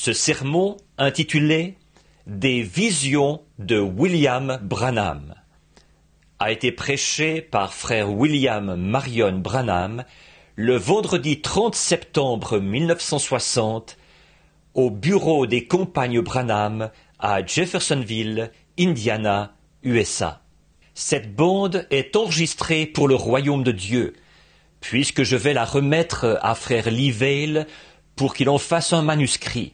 Ce sermon, intitulé « Des visions de William Branham », a été prêché par frère William Marion Branham le vendredi 30 septembre 1960 au bureau des compagnes Branham à Jeffersonville, Indiana, USA. Cette bande est enregistrée pour le royaume de Dieu, puisque je vais la remettre à frère Lee Vail pour qu'il en fasse un manuscrit.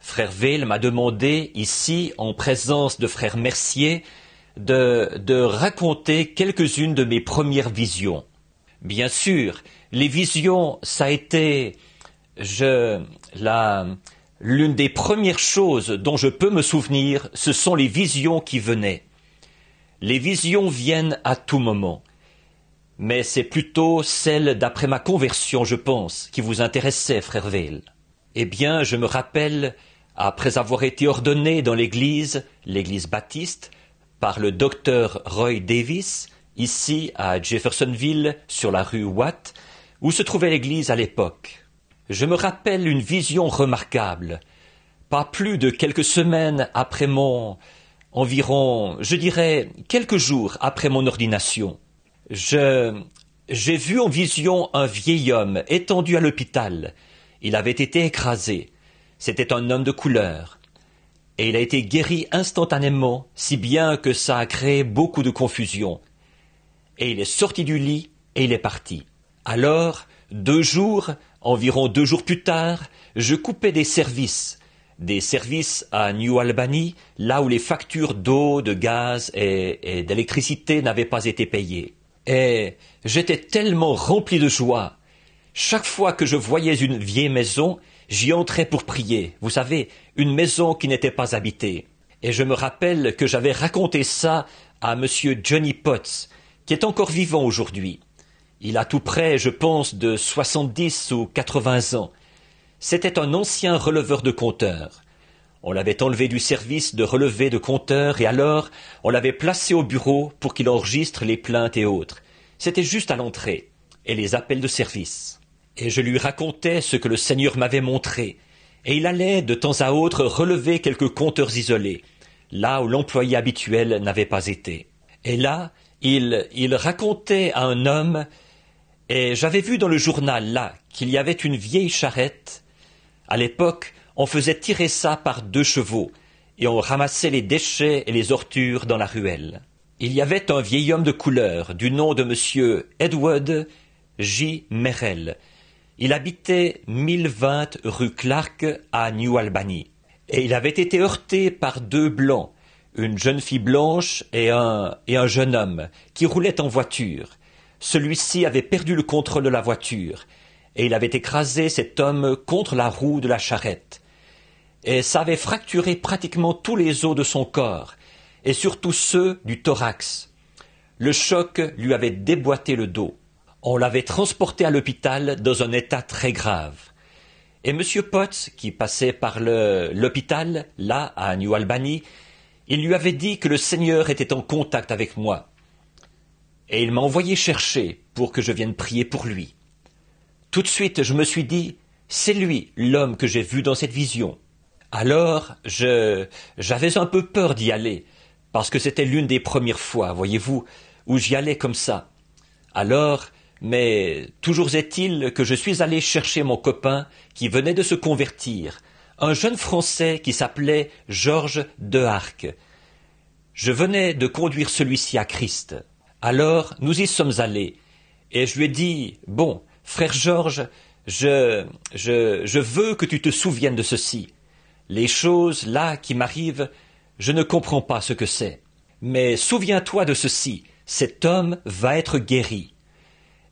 Frère Vail m'a demandé, ici, en présence de frère Mercier, de raconter quelques-unes de mes premières visions. Bien sûr, les visions, ça a été l'une des premières choses dont je peux me souvenir, ce sont les visions qui venaient. Les visions viennent à tout moment. Mais c'est plutôt celle d'après ma conversion, je pense, qui vous intéressait, frère Vail. Eh bien, je me rappelle, après avoir été ordonné dans l'église baptiste, par le docteur Roy Davis, ici à Jeffersonville, sur la rue Watt, où se trouvait l'église à l'époque. Je me rappelle une vision remarquable. Pas plus de quelques semaines après environ, je dirais, quelques jours après mon ordination. J'ai vu en vision un vieil homme étendu à l'hôpital. Il avait été écrasé. C'était un homme de couleur. Et il a été guéri instantanément, si bien que ça a créé beaucoup de confusion. Et il est sorti du lit et il est parti. Alors, environ 2 jours plus tard, je coupais des services à New Albany, là où les factures d'eau, de gaz et d'électricité n'avaient pas été payées. Et j'étais tellement rempli de joie. Chaque fois que je voyais une vieille maison, j'y entrais pour prier. Vous savez, une maison qui n'était pas habitée. Et je me rappelle que j'avais raconté ça à monsieur Johnny Potts, qui est encore vivant aujourd'hui. Il a tout près, je pense, de 70 ou 80 ans. C'était un ancien releveur de compteurs. On l'avait enlevé du service de relevé de compteurs et alors on l'avait placé au bureau pour qu'il enregistre les plaintes et autres. C'était juste à l'entrée, et les appels de service. Et je lui racontais ce que le Seigneur m'avait montré, et il allait de temps à autre relever quelques compteurs isolés, là où l'employé habituel n'avait pas été. Et là, il racontait à un homme, et j'avais vu dans le journal là qu'il y avait une vieille charrette. À l'époque, on faisait tirer ça par 2 chevaux, et on ramassait les déchets et les ordures dans la ruelle. Il y avait un vieil homme de couleur, du nom de monsieur Edward J. Merrill. Il habitait 1020 rue Clark à New Albany. Et il avait été heurté par 2 blancs, une jeune fille blanche et un jeune homme, qui roulait en voiture. Celui-ci avait perdu le contrôle de la voiture, et il avait écrasé cet homme contre la roue de la charrette. Et ça avait fracturé pratiquement tous les os de son corps, et surtout ceux du thorax. Le choc lui avait déboîté le dos. On l'avait transporté à l'hôpital dans un état très grave. Et M. Potts, qui passait par l'hôpital, là, à New Albany, il lui avait dit que le Seigneur était en contact avec moi. Et il m'a envoyé chercher pour que je vienne prier pour lui. Tout de suite, je me suis dit, c'est lui, l'homme que j'ai vu dans cette vision. Alors, j'avais un peu peur d'y aller, parce que c'était l'une des premières fois, voyez-vous, où j'y allais comme ça. Alors, mais toujours est-il que je suis allé chercher mon copain qui venait de se convertir, un jeune Français qui s'appelait Georges Deharc. Je venais de conduire celui-ci à Christ. Alors, nous y sommes allés, et je lui ai dit, bon, frère Georges, je veux que tu te souviennes de ceci. Les choses, là, qui m'arrivent, je ne comprends pas ce que c'est. Mais souviens-toi de ceci, cet homme va être guéri.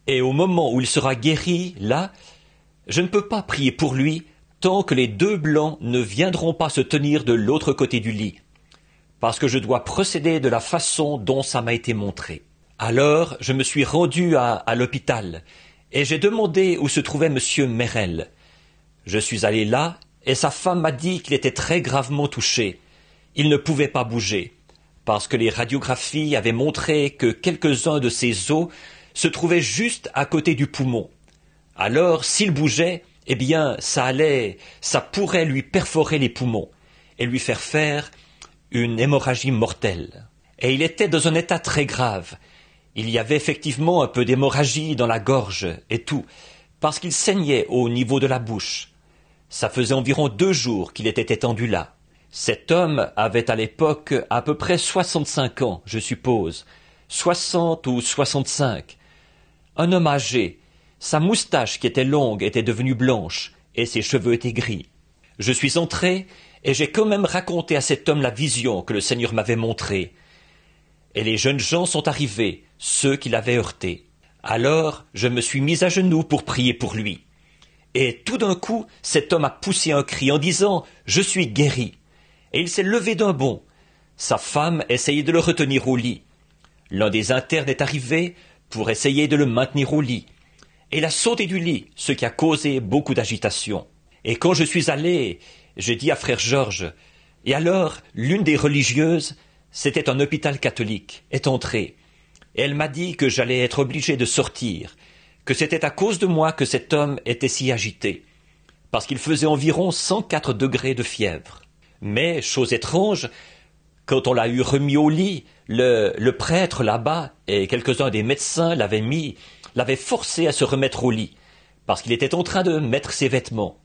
Et au moment où il sera guéri, là, je ne peux pas prier pour lui tant que les 2 blancs ne viendront pas se tenir de l'autre côté du lit, parce que je dois procéder de la façon dont ça m'a été montré. Alors, je me suis rendu à l'hôpital, et j'ai demandé où se trouvait M. Merrill. Je suis allé là, et sa femme m'a dit qu'il était très gravement touché. Il ne pouvait pas bouger, parce que les radiographies avaient montré que quelques-uns de ses os se trouvaient juste à côté du poumon. Alors, s'il bougeait, eh bien, ça pourrait lui perforer les poumons et lui faire une hémorragie mortelle. Et il était dans un état très grave. Il y avait effectivement un peu d'hémorragie dans la gorge et tout, parce qu'il saignait au niveau de la bouche. Ça faisait environ 2 jours qu'il était étendu là. Cet homme avait à l'époque à peu près 65 ans, je suppose, 60 ou 65. Un homme âgé. Sa moustache qui était longue était devenue blanche, et ses cheveux étaient gris. Je suis entré, et j'ai quand même raconté à cet homme la vision que le Seigneur m'avait montrée. Et les jeunes gens sont arrivés, ceux qui l'avaient heurté. Alors je me suis mis à genoux pour prier pour lui. Et tout d'un coup, cet homme a poussé un cri en disant « Je suis guéri !» Et il s'est levé d'un bond. Sa femme essayait de le retenir au lit. L'un des internes est arrivé pour essayer de le maintenir au lit. Et il a sauté du lit, ce qui a causé beaucoup d'agitation. Et quand je suis allé, j'ai dit à frère Georges, et alors l'une des religieuses, c'était un hôpital catholique, est entrée. Et elle m'a dit que j'allais être obligé de sortir, que c'était à cause de moi que cet homme était si agité, parce qu'il faisait environ 104 degrés de fièvre. Mais, chose étrange, quand on l'a eu remis au lit, le prêtre là-bas et quelques-uns des médecins l'avaient forcé à se remettre au lit, parce qu'il était en train de mettre ses vêtements.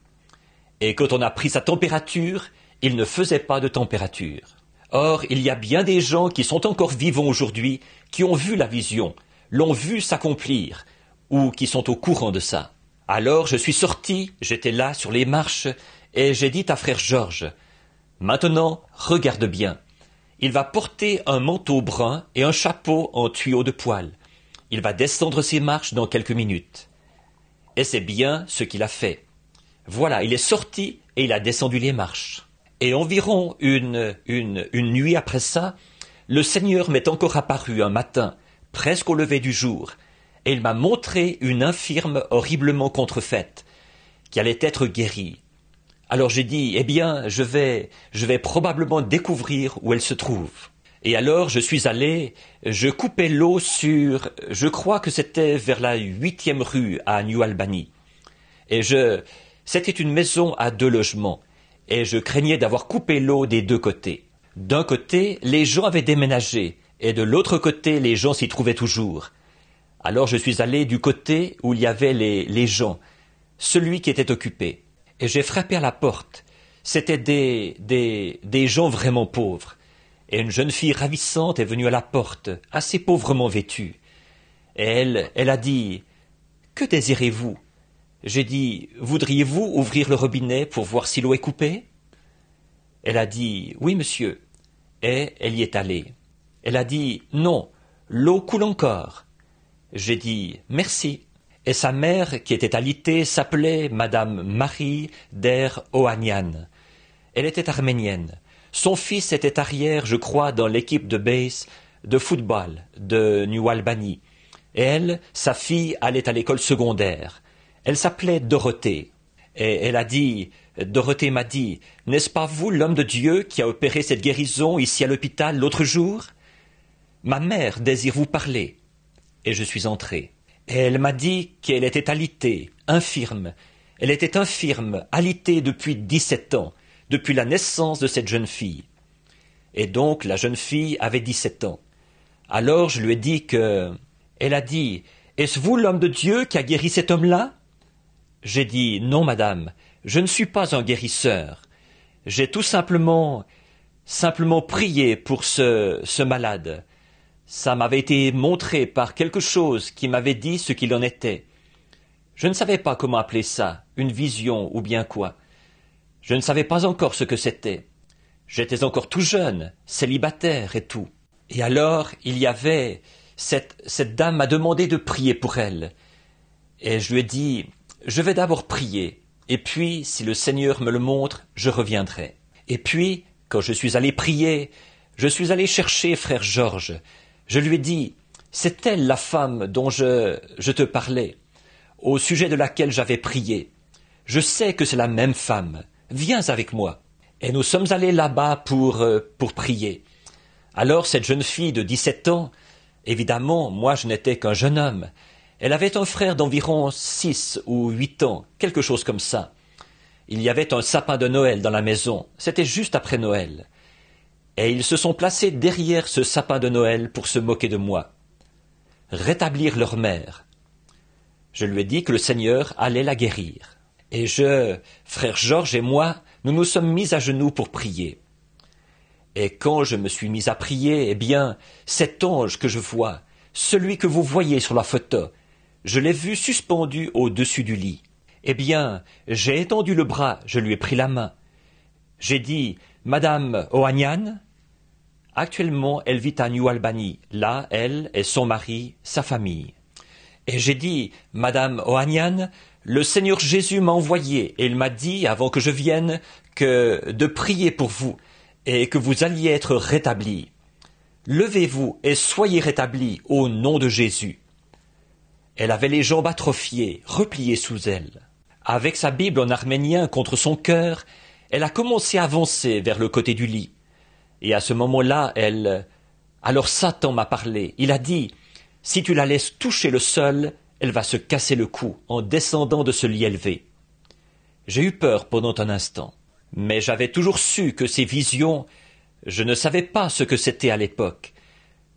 Et quand on a pris sa température, il ne faisait pas de température. Or, il y a bien des gens qui sont encore vivants aujourd'hui, qui ont vu la vision, l'ont vu s'accomplir, ou qui sont au courant de ça. Alors je suis sorti, j'étais là sur les marches, et j'ai dit à frère Georges, « Maintenant, regarde bien. Il va porter un manteau brun et un chapeau en tuyau de poil. Il va descendre ses marches dans quelques minutes. » Et c'est bien ce qu'il a fait. Voilà, il est sorti et il a descendu les marches. Et environ une nuit après ça, le Seigneur m'est encore apparu un matin, presque au lever du jour, et il m'a montré une infirme horriblement contrefaite, qui allait être guérie. Alors j'ai dit, eh bien, je vais probablement découvrir où elle se trouve. Et alors je suis allé, je coupais l'eau je crois que c'était vers la 8e rue à New Albany. Et c'était une maison à 2 logements, et je craignais d'avoir coupé l'eau des 2 côtés. D'un côté, les gens avaient déménagé, et de l'autre côté, les gens s'y trouvaient toujours. Alors je suis allé du côté où il y avait les gens, celui qui était occupé. Et j'ai frappé à la porte. C'était des gens vraiment pauvres. Et une jeune fille ravissante est venue à la porte, assez pauvrement vêtue. Et elle a dit « Que désirez-vous » J'ai dit « Voudriez-vous ouvrir le robinet pour voir si l'eau est coupée ?» Elle a dit « Oui, monsieur. » Et elle y est allée. Elle a dit « Non, l'eau coule encore. » J'ai dit « Merci. » Et sa mère, qui était alitée, s'appelait Madame Marie der Ohanian. Elle était arménienne. Son fils était arrière, je crois, dans l'équipe de base de football de New Albany. Et elle, sa fille, allait à l'école secondaire. Elle s'appelait Dorothée. Et elle a dit, Dorothée m'a dit, « N'est-ce pas vous l'homme de Dieu qui a opéré cette guérison ici à l'hôpital l'autre jour ? Ma mère désire vous parler. » Et je suis entré. Et elle m'a dit qu'elle était alitée, infirme. Elle était infirme, alitée depuis 17 ans, depuis la naissance de cette jeune fille. Et donc la jeune fille avait 17 ans. Alors je lui ai dit que... Elle a dit, « Est-ce vous l'homme de Dieu qui a guéri cet homme-là » J'ai dit, « Non, madame, je ne suis pas un guérisseur. J'ai tout simplement prié pour ce malade. Ça m'avait été montré par quelque chose qui m'avait dit ce qu'il en était. Je ne savais pas comment appeler ça, une vision ou bien quoi. Je ne savais pas encore ce que c'était. J'étais encore tout jeune, célibataire et tout. Et alors, il y avait... Cette dame m'a demandé de prier pour elle. Et je lui ai dit, je vais d'abord prier, et puis, si le Seigneur me le montre, je reviendrai. Et puis, quand je suis allé prier, je suis allé chercher frère Georges. Je lui ai dit, c'est elle la femme dont je te parlais, au sujet de laquelle j'avais prié. Je sais que c'est la même femme. Viens avec moi. Et nous sommes allés là-bas pour prier. Alors cette jeune fille de 17 ans, évidemment, moi je n'étais qu'un jeune homme, Elle avait un frère d'environ 6 ou 8 ans, quelque chose comme ça. Il y avait un sapin de Noël dans la maison, c'était juste après Noël. Et ils se sont placés derrière ce sapin de Noël pour se moquer de moi. Rétablir leur mère. Je lui ai dit que le Seigneur allait la guérir. Et frère Georges et moi, nous nous sommes mis à genoux pour prier. Et quand je me suis mis à prier, eh bien, cet ange que je vois, celui que vous voyez sur la photo, je l'ai vu suspendu au-dessus du lit. Eh bien, j'ai étendu le bras, je lui ai pris la main. J'ai dit, « Madame Ohanian ?» Actuellement, elle vit à New Albany. Là, elle et son mari, sa famille. Et j'ai dit, « Madame Ohanian, le Seigneur Jésus m'a envoyé et il m'a dit, avant que je vienne, de prier pour vous et que vous alliez être rétablis. Levez-vous et soyez rétablis au nom de Jésus. » Elle avait les jambes atrophiées, repliées sous elle. Avec sa Bible en arménien contre son cœur, elle a commencé à avancer vers le côté du lit. Et à ce moment-là, alors Satan m'a parlé. Il a dit, « Si tu la laisses toucher le sol, elle va se casser le cou en descendant de ce lit élevé. » J'ai eu peur pendant un instant. Mais j'avais toujours su que ces visions, je ne savais pas ce que c'était à l'époque.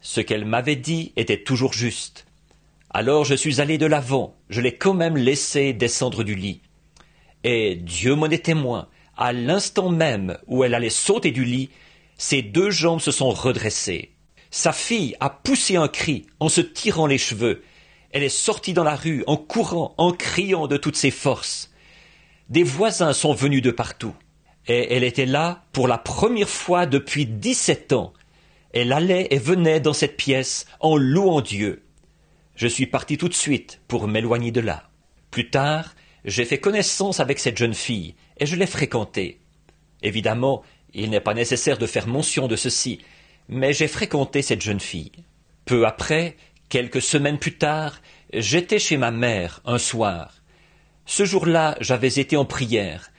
Ce qu'elle m'avait dit était toujours juste. Alors je suis allé de l'avant, je l'ai quand même laissé descendre du lit. Et Dieu m'en est témoin, à l'instant même où elle allait sauter du lit, ses 2 jambes se sont redressées. Sa fille a poussé un cri en se tirant les cheveux. Elle est sortie dans la rue en courant, en criant de toutes ses forces. Des voisins sont venus de partout. Et elle était là pour la première fois depuis 17 ans. Elle allait et venait dans cette pièce en louant Dieu. Je suis parti tout de suite pour m'éloigner de là. Plus tard, j'ai fait connaissance avec cette jeune fille et je l'ai fréquentée. Évidemment, il n'est pas nécessaire de faire mention de ceci, mais j'ai fréquenté cette jeune fille. Peu après, quelques semaines plus tard, j'étais chez ma mère un soir. Ce jour-là, j'avais été en prière,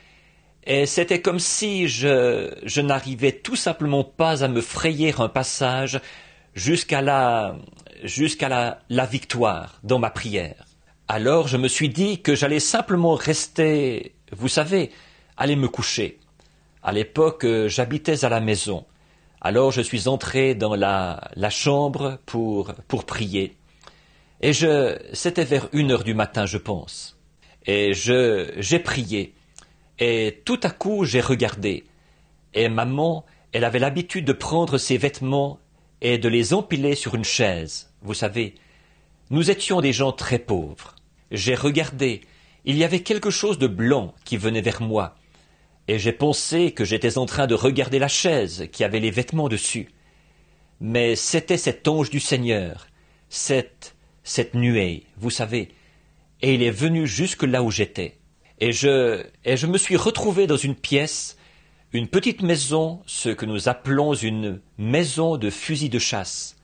et c'était comme si je n'arrivais tout simplement pas à me frayer un passage jusqu'à la victoire dans ma prière. Alors je me suis dit que j'allais simplement rester, vous savez, aller me coucher. À l'époque, j'habitais à la maison. Alors je suis entré dans la chambre pour prier. Et c'était vers 1 heure du matin, je pense. Et j'ai prié. Et tout à coup, j'ai regardé. Et maman, elle avait l'habitude de prendre ses vêtements et de les empiler sur une chaise. Vous savez, nous étions des gens très pauvres. J'ai regardé. Il y avait quelque chose de blanc qui venait vers moi. Et j'ai pensé que j'étais en train de regarder la chaise qui avait les vêtements dessus. Mais c'était cet ange du Seigneur, cette nuée, vous savez, et il est venu jusque là où j'étais. Et je me suis retrouvé dans une pièce, une petite maison, ce que nous appelons une maison de fusil de chasse.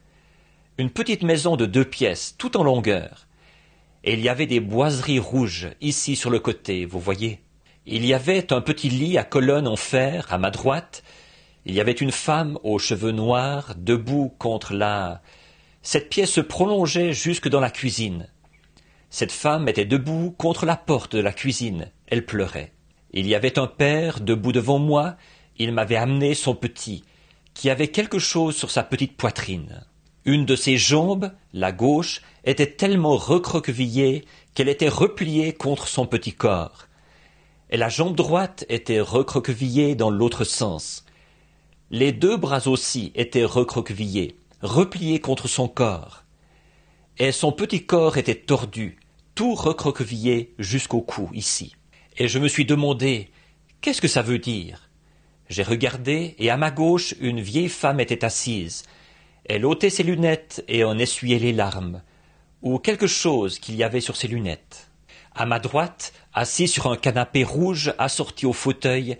Une petite maison de 2 pièces, tout en longueur. Et il y avait des boiseries rouges, ici sur le côté, vous voyez. Il y avait un petit lit à colonnes en fer à ma droite. Il y avait une femme aux cheveux noirs, debout contre Cette pièce se prolongeait jusque dans la cuisine. Cette femme était debout contre la porte de la cuisine. Elle pleurait. Il y avait un père debout devant moi. Il m'avait amené son petit, qui avait quelque chose sur sa petite poitrine. Une de ses jambes, la gauche, était tellement recroquevillée qu'elle était repliée contre son petit corps. Et la jambe droite était recroquevillée dans l'autre sens. Les 2 bras aussi étaient recroquevillés, repliés contre son corps. Et son petit corps était tordu, tout recroquevillé jusqu'au cou, ici. Et je me suis demandé, qu'est-ce que ça veut dire? J'ai regardé, et à ma gauche, une vieille femme était assise. Elle ôtait ses lunettes et en essuyait les larmes, ou quelque chose qu'il y avait sur ses lunettes. À ma droite, assis sur un canapé rouge assorti au fauteuil,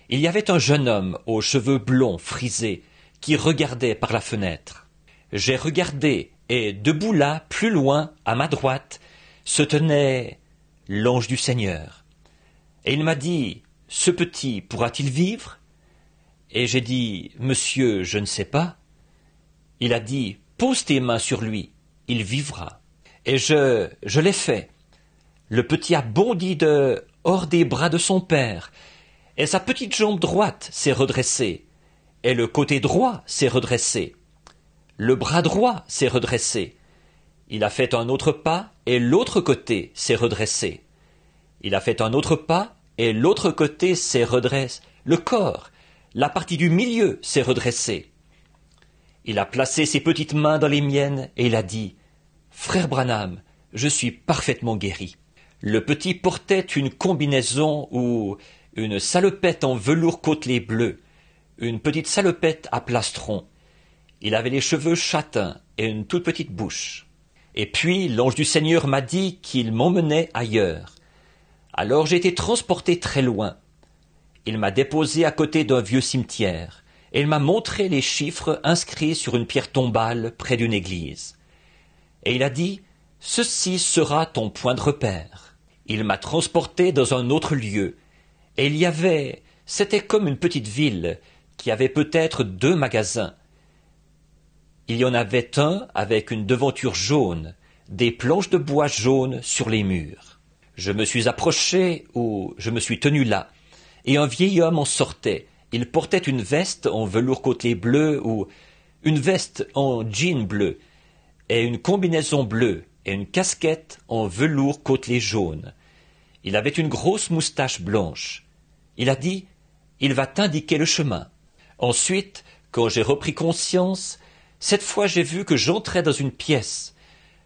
il y avait un jeune homme aux cheveux blonds frisés qui regardait par la fenêtre. J'ai regardé et debout là, plus loin, à ma droite, se tenait l'ange du Seigneur. Et il m'a dit, « Ce petit pourra-t-il vivre ?» Et j'ai dit, « Monsieur, je ne sais pas. » Il a dit, « Pose tes mains sur lui, il vivra. » Et je l'ai fait. Le petit a bondi hors des bras de son père, et sa petite jambe droite s'est redressée, et le côté droit s'est redressé. Le bras droit s'est redressé. Il a fait un autre pas, et l'autre côté s'est redressé. Il a fait un autre pas, et l'autre côté s'est redressé. Le corps, la partie du milieu s'est redressée. Il a placé ses petites mains dans les miennes, et il a dit « Frère Branham, je suis parfaitement guéri. » Le petit portait une combinaison ou une salopette en velours côtelé bleu, une petite salopette à plastron. Il avait les cheveux châtains et une toute petite bouche. Et puis l'ange du Seigneur m'a dit qu'il m'emmenait ailleurs. Alors j'ai été transporté très loin. Il m'a déposé à côté d'un vieux cimetière, et il m'a montré les chiffres inscrits sur une pierre tombale près d'une église. Et il a dit « Ceci sera ton point de repère ». Il m'a transporté dans un autre lieu, et c'était comme une petite ville qui avait peut-être 2 magasins. Il y en avait un avec une devanture jaune, des planches de bois jaunes sur les murs. Je me suis approché ou je me suis tenu là, et un vieil homme en sortait. Il portait une veste en velours côtelé bleu ou une veste en jean bleu, et une combinaison bleue, et une casquette en velours côtelé jaune. Il avait une grosse moustache blanche. Il a dit « Il va t'indiquer le chemin ». Ensuite, quand j'ai repris conscience, cette fois j'ai vu que j'entrais dans une pièce.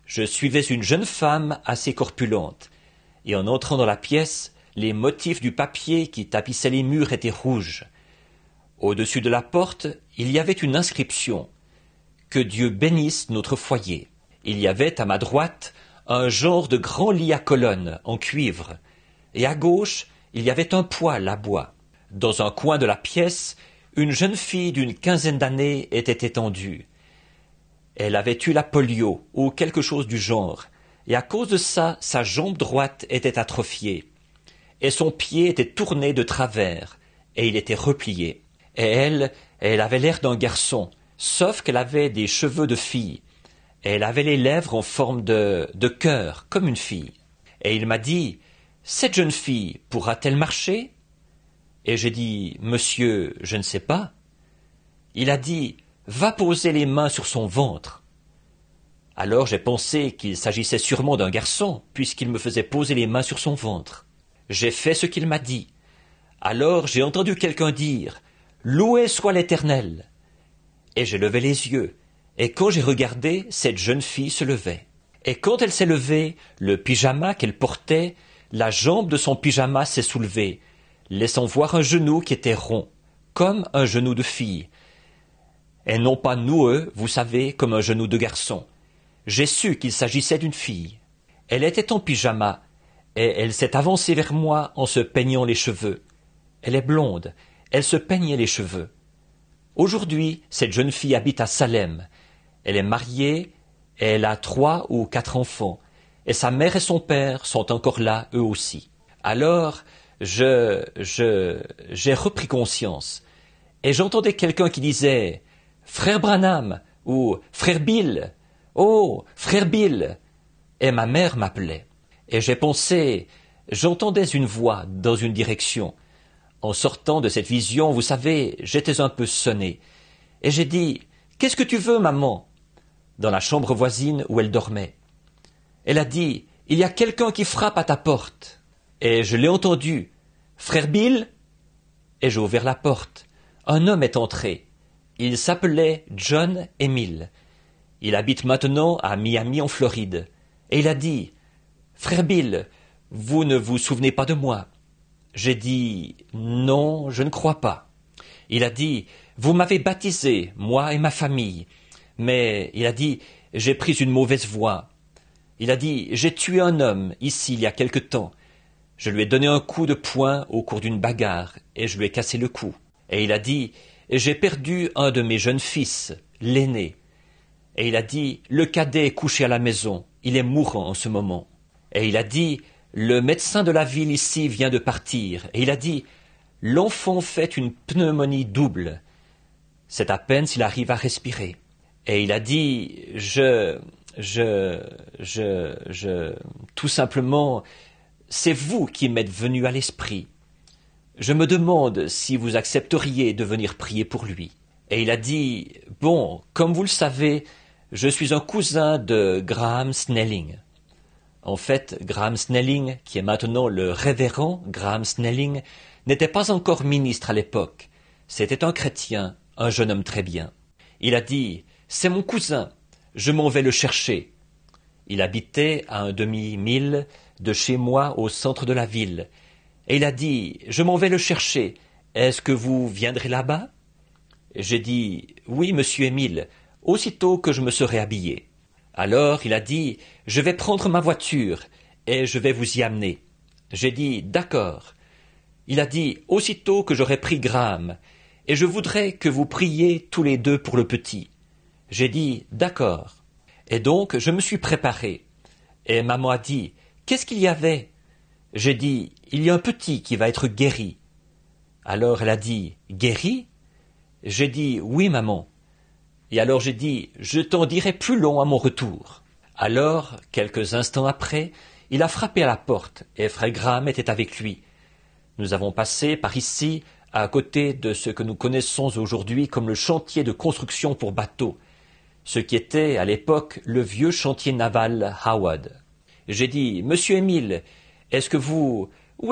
Je suivais une jeune femme assez corpulente. Et en entrant dans la pièce, les motifs du papier qui tapissait les murs étaient rouges. Au-dessus de la porte, il y avait une inscription « Que Dieu bénisse notre foyer ». Il y avait à ma droite un genre de grand lit à colonnes en cuivre, et à gauche il y avait un poêle à bois. Dans un coin de la pièce, une jeune fille d'une 15aine d'années était étendue. Elle avait eu la polio ou quelque chose du genre, et à cause de ça, sa jambe droite était atrophiée, et son pied était tourné de travers, et il était replié. Et elle avait l'air d'un garçon, sauf qu'elle avait des cheveux de fille. Elle avait les lèvres en forme de cœur, comme une fille. Et il m'a dit « Cette jeune fille pourra-t-elle marcher ?» Et j'ai dit « Monsieur, je ne sais pas. » Il a dit « Va poser les mains sur son ventre. » Alors j'ai pensé qu'il s'agissait sûrement d'un garçon, puisqu'il me faisait poser les mains sur son ventre. J'ai fait ce qu'il m'a dit. Alors j'ai entendu quelqu'un dire « Loué soit l'Éternel !» Et j'ai levé les yeux. Et quand j'ai regardé, cette jeune fille se levait. Et quand elle s'est levée, le pyjama qu'elle portait, la jambe de son pyjama s'est soulevée, laissant voir un genou qui était rond, comme un genou de fille, et non pas noueux, vous savez, comme un genou de garçon. J'ai su qu'il s'agissait d'une fille. Elle était en pyjama, et elle s'est avancée vers moi en se peignant les cheveux. Elle est blonde, elle se peignait les cheveux. Aujourd'hui, cette jeune fille habite à Salem. Elle est mariée, et elle a 3 ou 4 enfants, et sa mère et son père sont encore là, eux aussi. Alors, j'ai repris conscience, et j'entendais quelqu'un qui disait « Frère Branham » ou « Frère Bill »« Oh, Frère Bill » et ma mère m'appelait. Et j'ai pensé, j'entendais une voix dans une direction. En sortant de cette vision, vous savez, j'étais un peu sonné, et j'ai dit « Qu'est-ce que tu veux, maman ?» dans la chambre voisine où elle dormait. Elle a dit « Il y a quelqu'un qui frappe à ta porte. » Et je l'ai entendu. « Frère Bill ?» Et j'ai ouvert la porte. Un homme est entré. Il s'appelait John Emile. Il habite maintenant à Miami en Floride. Et il a dit « Frère Bill, vous ne vous souvenez pas de moi ?» J'ai dit « Non, je ne crois pas. » Il a dit « Vous m'avez baptisé, moi et ma famille. » Mais il a dit « J'ai pris une mauvaise voie. » Il a dit « J'ai tué un homme ici il y a quelque temps. Je lui ai donné un coup de poing au cours d'une bagarre et je lui ai cassé le cou. » Et il a dit « J'ai perdu un de mes jeunes fils, l'aîné. » Et il a dit « Le cadet est couché à la maison. Il est mourant en ce moment. » Et il a dit « Le médecin de la ville ici vient de partir. » Et il a dit « L'enfant fait une pneumonie double. C'est à peine s'il arrive à respirer. » Et il a dit tout simplement, c'est vous qui m'êtes venu à l'esprit. Je me demande si vous accepteriez de venir prier pour lui. » Et il a dit, « Bon, comme vous le savez, je suis un cousin de Graham Snelling. » En fait, Graham Snelling, qui est maintenant le révérend Graham Snelling, n'était pas encore ministre à l'époque. C'était un chrétien, un jeune homme très bien. Il a dit, « C'est mon cousin, je m'en vais le chercher. » Il habitait à un demi-mille de chez moi au centre de la ville. Et il a dit, « Je m'en vais le chercher. Est-ce que vous viendrez là-bas » J'ai dit, « Oui, monsieur Émile, aussitôt que je me serai habillé. » Alors il a dit, « Je vais prendre ma voiture et je vais vous y amener. » J'ai dit, « D'accord. » Il a dit, « Aussitôt que j'aurai pris Graham, et je voudrais que vous priez tous les deux pour le petit. » J'ai dit, « D'accord. » Et donc je me suis préparé. Et maman a dit, « Qu'est-ce qu'il y avait ?» J'ai dit, « Il y a un petit qui va être guéri. » Alors elle a dit, « Guéri ?» J'ai dit, « Oui, maman. » Et alors j'ai dit, « Je t'en dirai plus long à mon retour. » Alors, quelques instants après, il a frappé à la porte, et frère Graham était avec lui. Nous avons passé par ici, à côté de ce que nous connaissons aujourd'hui comme le chantier de construction pour bateaux, ce qui était à l'époque le vieux chantier naval Howard. J'ai dit, « Monsieur Émile, où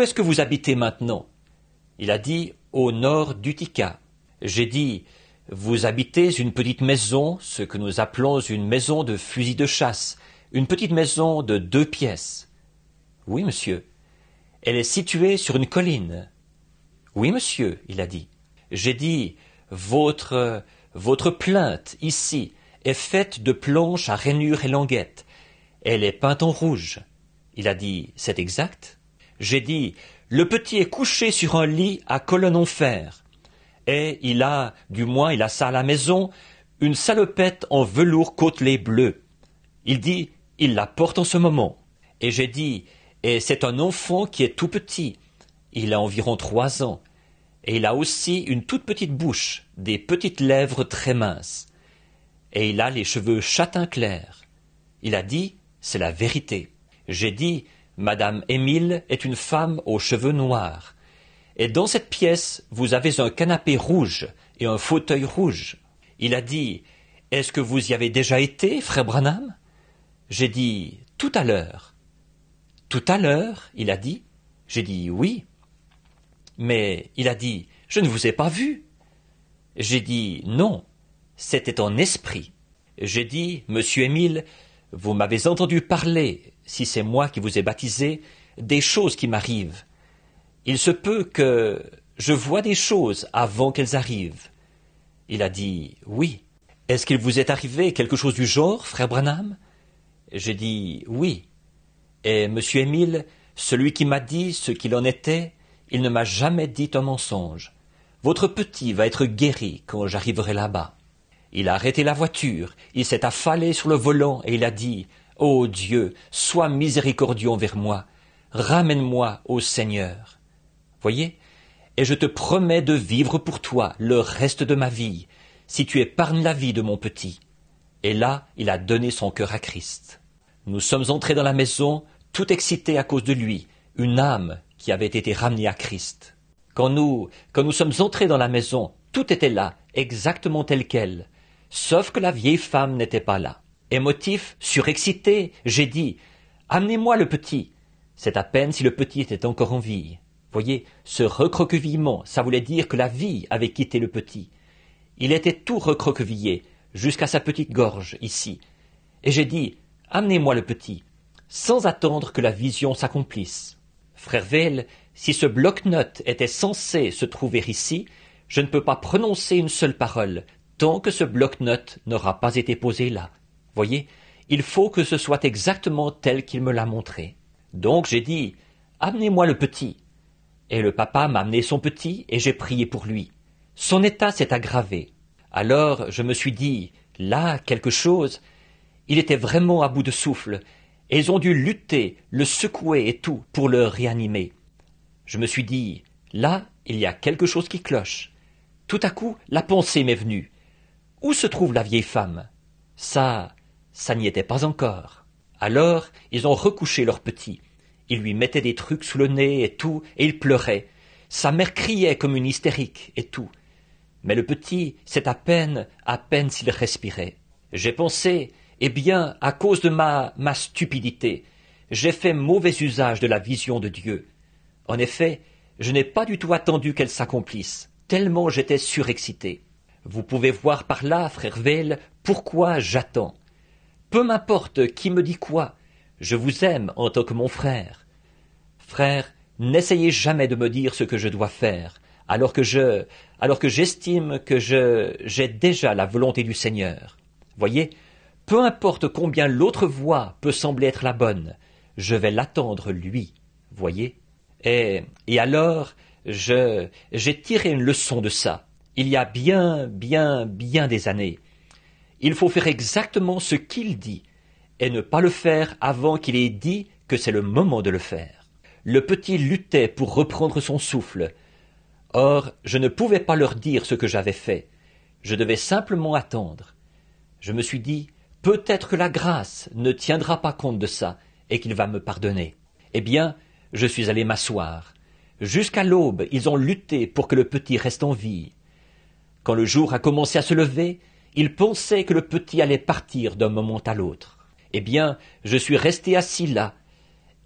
est-ce que vous habitez maintenant ?» Il a dit, « Au nord d'Utica. » J'ai dit, « Vous habitez une petite maison, ce que nous appelons une maison de fusil de chasse, une petite maison de 2 pièces. » « Oui, monsieur. » « Elle est située sur une colline. » « Oui, monsieur, » il a dit. J'ai dit, « Votre plainte, ici, est faite de planches à rainures et languettes. Elle est peinte en rouge. » Il a dit, « C'est exact. » J'ai dit, « Le petit est couché sur un lit à colonne en fer. Et il a ça à la maison, une salopette en velours côtelé bleu. » Il dit, « Il la porte en ce moment. » Et j'ai dit, « Et c'est un enfant qui est tout petit. Il a environ 3 ans. Et il a aussi une toute petite bouche, des petites lèvres très minces. Et il a les cheveux châtain clair. » Il a dit, « C'est la vérité. » J'ai dit, « Madame Émile est une femme aux cheveux noirs. Et dans cette pièce, vous avez un canapé rouge et un fauteuil rouge. » Il a dit, « Est-ce que vous y avez déjà été, frère Branham ?» J'ai dit, « Tout à l'heure. » « Tout à l'heure ?» il a dit. J'ai dit, « Oui. » Mais il a dit, « Je ne vous ai pas vu. » J'ai dit, « Non, c'était en esprit. » J'ai dit, « Monsieur Émile, vous m'avez entendu parler, si c'est moi qui vous ai baptisé, des choses qui m'arrivent. Il se peut que je vois des choses avant qu'elles arrivent. » Il a dit, « Oui. » « Est-ce qu'il vous est arrivé quelque chose du genre, frère Branham ?» J'ai dit, « Oui. » Et monsieur Émile, celui qui m'a dit ce qu'il en était, il ne m'a jamais dit un mensonge. Votre petit va être guéri quand j'arriverai là-bas. Il a arrêté la voiture, il s'est affalé sur le volant et il a dit, « Ô Dieu, sois miséricordieux envers moi, ramène-moi au Seigneur. » Voyez, et je te promets de vivre pour toi le reste de ma vie, si tu épargnes la vie de mon petit. Et là, il a donné son cœur à Christ. Nous sommes entrés dans la maison, tout excités à cause de lui, une âme qui avait été ramenée à Christ. Quand nous sommes entrés dans la maison, tout était là, exactement tel quel, sauf que la vieille femme n'était pas là. Émotif, surexcité, j'ai dit, « Amenez-moi le petit. » C'est à peine si le petit était encore en vie. Voyez, ce recroquevillement, ça voulait dire que la vie avait quitté le petit. Il était tout recroquevillé, jusqu'à sa petite gorge, ici. Et j'ai dit, « Amenez-moi le petit. » sans attendre que la vision s'accomplisse. Frère Vail, si ce bloc-notes était censé se trouver ici, je ne peux pas prononcer une seule parole, tant que ce bloc-notes n'aura pas été posé là. Voyez, il faut que ce soit exactement tel qu'il me l'a montré. Donc j'ai dit, « Amenez-moi le petit. » Et le papa m'a amené son petit et j'ai prié pour lui. Son état s'est aggravé. Alors je me suis dit, là, quelque chose. Il était vraiment à bout de souffle, et ils ont dû lutter, le secouer et tout pour le réanimer. Je me suis dit, là, il y a quelque chose qui cloche. Tout à coup, la pensée m'est venue. Où se trouve la vieille femme? Ça ça n'y était pas encore. Alors, ils ont recouché leur petit. Ils lui mettaient des trucs sous le nez et tout, et il pleurait. Sa mère criait comme une hystérique et tout. Mais le petit, c'est à peine s'il respirait. J'ai pensé, eh bien, à cause de ma stupidité, j'ai fait mauvais usage de la vision de Dieu. En effet, je n'ai pas du tout attendu qu'elle s'accomplisse, tellement j'étais surexcité. Vous pouvez voir par là, frère Veil, pourquoi j'attends. Peu m'importe qui me dit quoi, je vous aime en tant que mon frère. Frère, n'essayez jamais de me dire ce que je dois faire, alors que j'estime que j'ai déjà la volonté du Seigneur. Voyez, peu importe combien l'autre voie peut sembler être la bonne, je vais l'attendre lui, voyez. Et alors, j'ai tiré une leçon de ça, il y a bien des années. Il faut faire exactement ce qu'il dit, et ne pas le faire avant qu'il ait dit que c'est le moment de le faire. Le petit luttait pour reprendre son souffle. Or, je ne pouvais pas leur dire ce que j'avais fait. Je devais simplement attendre. Je me suis dit, peut-être que la grâce ne tiendra pas compte de ça, et qu'il va me pardonner. Eh bien, je suis allé m'asseoir. Jusqu'à l'aube, ils ont lutté pour que le petit reste en vie. Quand le jour a commencé à se lever, ils pensaient que le petit allait partir d'un moment à l'autre. Eh bien, je suis resté assis là,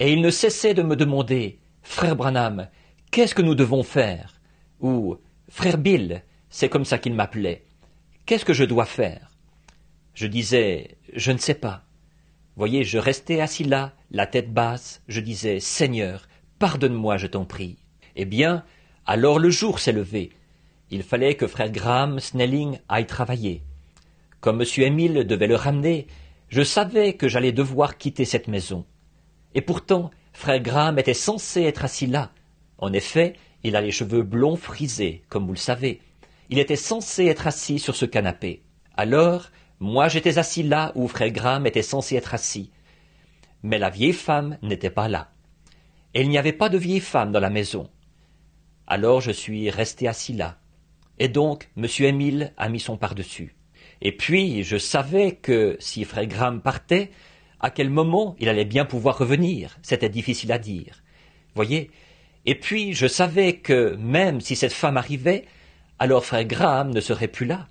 et ils ne cessaient de me demander, « Frère Branham, qu'est-ce que nous devons faire ?» ou « Frère Bill », c'est comme ça qu'ils m'appelaient, « Qu'est-ce que je dois faire ?» Je disais, « Je ne sais pas. » Voyez, je restais assis là, la tête basse, je disais, « Seigneur, pardonne-moi, je t'en prie. » Eh bien, alors le jour s'est levé. Il fallait que frère Graham Snelling aille travailler. Comme M. Émile devait le ramener, je savais que j'allais devoir quitter cette maison. Et pourtant, frère Graham était censé être assis là. En effet, il a les cheveux blonds frisés, comme vous le savez. Il était censé être assis sur ce canapé. Alors, moi j'étais assis là où frère Graham était censé être assis. Mais la vieille femme n'était pas là. Et il n'y avait pas de vieille femme dans la maison. Alors je suis resté assis là. Et donc, M. Émile a mis son par-dessus. Et puis, je savais que si frère Graham partait, à quel moment il allait bien pouvoir revenir. C'était difficile à dire. Voyez. Et puis, je savais que même si cette femme arrivait, alors frère Graham ne serait plus là.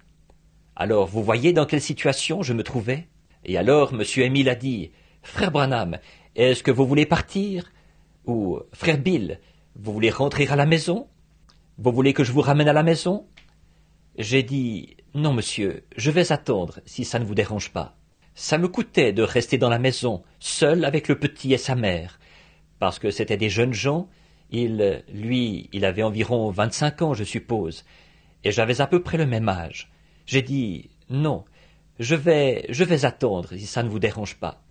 Alors, vous voyez dans quelle situation je me trouvais? Et alors, M. Émile a dit, « Frère Branham, est-ce que vous voulez partir? » Ou « Frère Bill, vous voulez rentrer à la maison? Vous voulez que je vous ramène à la maison? » J'ai dit, « Non, monsieur, je vais attendre, si ça ne vous dérange pas. » Ça me coûtait de rester dans la maison, seul avec le petit et sa mère, parce que c'étaient des jeunes gens. Il avait environ 25 ans, je suppose, et j'avais à peu près le même âge. J'ai dit, « Non, je vais attendre, si ça ne vous dérange pas. »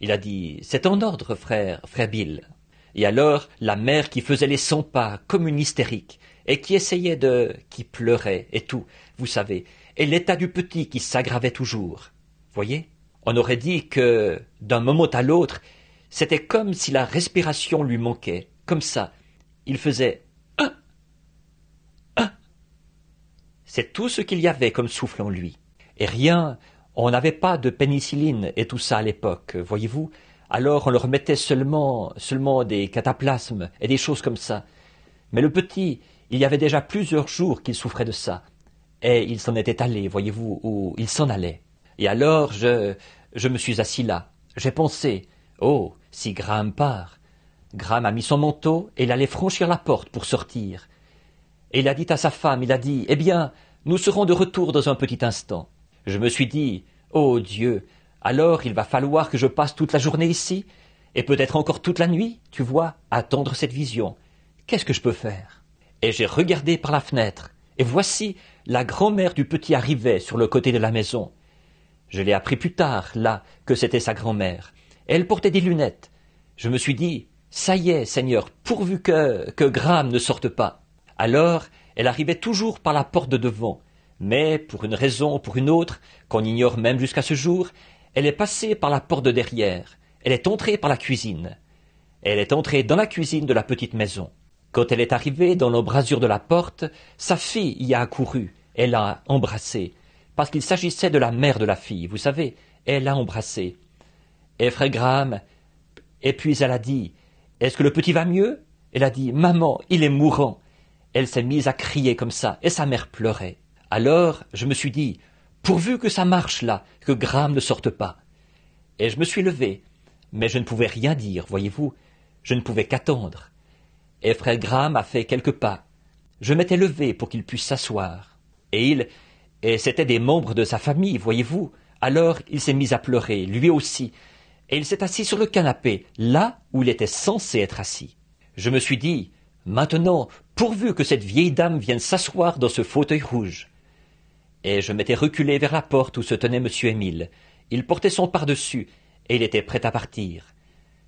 Il a dit, « C'est en ordre, frère Bill. » Et alors, la mère qui faisait les 100 pas, comme une hystérique, et qui pleurait et tout, vous savez, et l'état du petit qui s'aggravait toujours. Voyez? On aurait dit que, d'un moment à l'autre, c'était comme si la respiration lui manquait, comme ça. Il faisait un. C'est tout ce qu'il y avait comme souffle en lui. Et rien, on n'avait pas de pénicilline et tout ça à l'époque, voyez-vous. Alors on leur mettait seulement des cataplasmes et des choses comme ça. Mais le petit, il y avait déjà plusieurs jours qu'il souffrait de ça. Et il s'en était allé, voyez-vous, ou il s'en allait. Et alors je me suis assis là. J'ai pensé, oh, si Graham part. Graham a mis son manteau et il allait franchir la porte pour sortir. Et il a dit à sa femme, il a dit, eh bien, nous serons de retour dans un petit instant. Je me suis dit, oh Dieu, alors il va falloir que je passe toute la journée ici, et peut-être encore toute la nuit, tu vois, à attendre cette vision. Qu'est-ce que je peux faire? Et j'ai regardé par la fenêtre, et voici, la grand-mère du petit arrivait sur le côté de la maison. Je l'ai appris plus tard, là, que c'était sa grand-mère. Elle portait des lunettes. Je me suis dit, ça y est, Seigneur, pourvu que Graham ne sorte pas. Alors, elle arrivait toujours par la porte de devant, mais pour une raison ou pour une autre, qu'on ignore même jusqu'à ce jour, elle est passée par la porte de derrière. Elle est entrée par la cuisine. Elle est entrée dans la cuisine de la petite maison. Quand elle est arrivée dans l'embrasure de la porte, sa fille y a accouru. Elle l'a embrassée, parce qu'il s'agissait de la mère de la fille, vous savez, elle l'a embrassé. Et frère Graham, et puis elle a dit, « Est-ce que le petit va mieux ?» Elle a dit, « Maman, il est mourant. » Elle s'est mise à crier comme ça, et sa mère pleurait. Alors, je me suis dit, pourvu que ça marche là, que Graham ne sorte pas. Et je me suis levé, mais je ne pouvais rien dire, voyez-vous, je ne pouvais qu'attendre. Et frère Graham a fait quelques pas. Je m'étais levé pour qu'il puisse s'asseoir. Et c'étaient des membres de sa famille, voyez-vous. Alors il s'est mis à pleurer, lui aussi, et il s'est assis sur le canapé, là où il était censé être assis. Je me suis dit, maintenant, pourvu que cette vieille dame vienne s'asseoir dans ce fauteuil rouge. Et je m'étais reculé vers la porte où se tenait M. Émile. Il portait son pardessus, et il était prêt à partir.